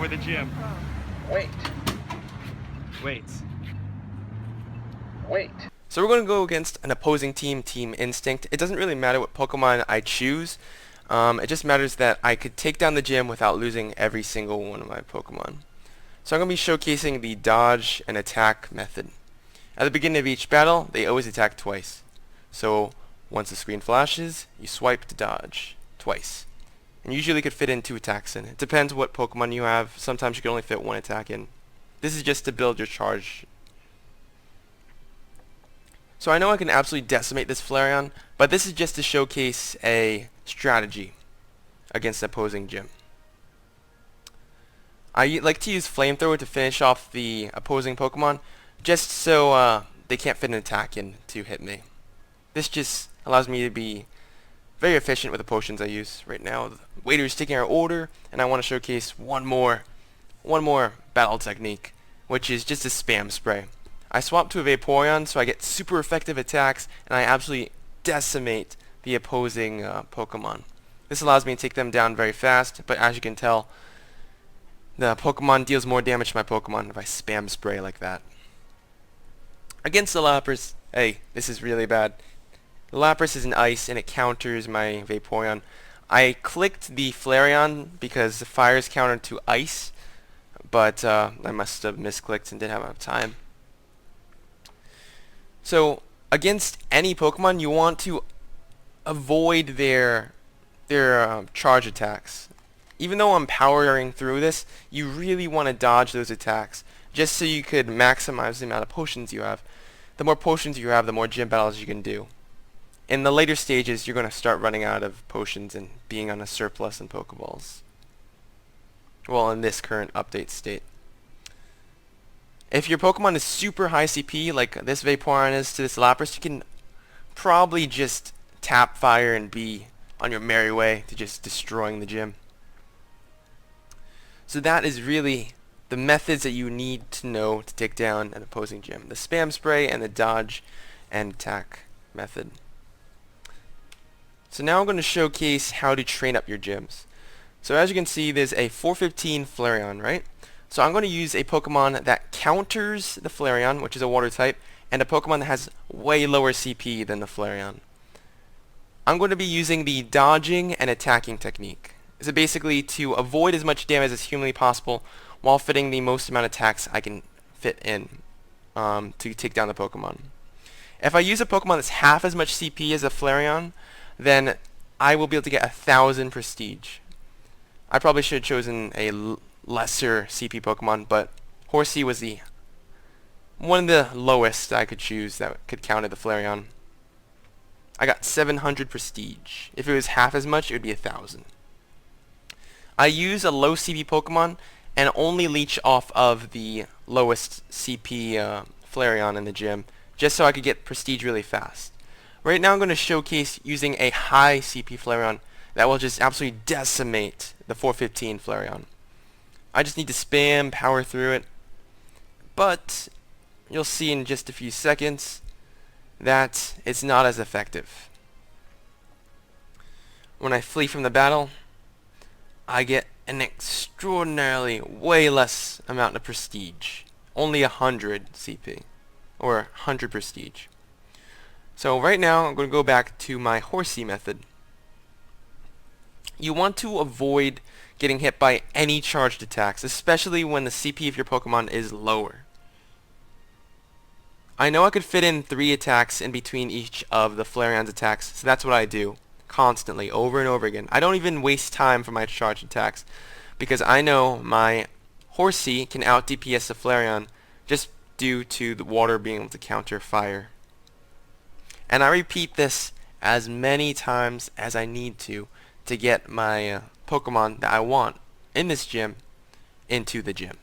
for the gym. Wait. Wait. Wait. So we're going to go against an opposing team, Team Instinct. It doesn't really matter what Pokemon I choose. It just matters that I could take down the gym without losing every single one of my Pokemon. So I'm going to be showcasing the dodge and attack method. At the beginning of each battle, they always attack twice. So once the screen flashes, you swipe to dodge twice. And usually could fit in 2 attacks in. It depends what Pokemon you have. Sometimes you can only fit 1 attack in. This is just to build your charge. So I know I can absolutely decimate this Flareon, but this is just to showcase a strategy against the opposing gym. I like to use Flamethrower to finish off the opposing Pokemon, just so they can't fit an attack in to hit me. This just allows me to be very efficient with the potions I use. Right now, the waiter is taking our order, and I want to showcase one more battle technique, which is just a spam spray. I swap to a Vaporeon so I get super effective attacks, and I absolutely decimate the opposing Pokemon. This allows me to take them down very fast, but as you can tell, the Pokemon deals more damage to my Pokemon if I spam spray like that. Against the Lapras, hey, this is really bad. The Lapras is an ice and it counters my Vaporeon. I clicked the Flareon because the fire is countered to ice, but I must have misclicked and didn't have enough time. So against any Pokemon, you want to avoid their charge attacks. Even though I'm powering through this, you really want to dodge those attacks, just so you could maximize the amount of potions you have. The more potions you have, the more gym battles you can do. In the later stages, you're going to start running out of potions and being on a surplus in Pokeballs. Well, in this current update state. If your Pokemon is super high CP, like this Vaporeon is to this Lapras, you can probably just tap fire and be on your merry way to just destroying the gym. So that is really the methods that you need to know to take down an opposing gym. The spam spray and the dodge and attack method. So now I'm going to showcase how to train up your gyms. So as you can see, there's a 415 Flareon, right? So I'm going to use a Pokemon that counters the Flareon, which is a water type, and a Pokemon that has way lower CP than the Flareon. I'm going to be using the dodging and attacking technique. So basically to avoid as much damage as humanly possible while fitting the most amount of attacks I can fit in to take down the Pokemon. If I use a Pokemon that's half as much CP as a Flareon, then I will be able to get 1,000 prestige. I probably should have chosen a lesser CP Pokemon, but Horsey was one of the lowest I could choose that could counter the Flareon. I got 700 prestige. If it was half as much, it would be 1,000. I use a low CP Pokemon and only leech off of the lowest CP Flareon in the gym, just so I could get prestige really fast. Right now I'm going to showcase using a high CP Flareon that will just absolutely decimate the 415 Flareon. I just need to spam power through it, but you'll see in just a few seconds that it's not as effective. When I flee from the battle, I get an extraordinarily way less amount of prestige. Only 100 CP, or 100 prestige. So right now I'm going to go back to my Horsey method. You want to avoid getting hit by any charged attacks, especially when the CP of your Pokemon is lower. I know I could fit in 3 attacks in between each of the Flareon's attacks, so that's what I do. Constantly, over and over again. I don't even waste time for my charged attacks because I know my Horsey can out DPS the Flareon just due to the water being able to counter fire. And I repeat this as many times as I need to get my Pokemon that I want in this gym into the gym.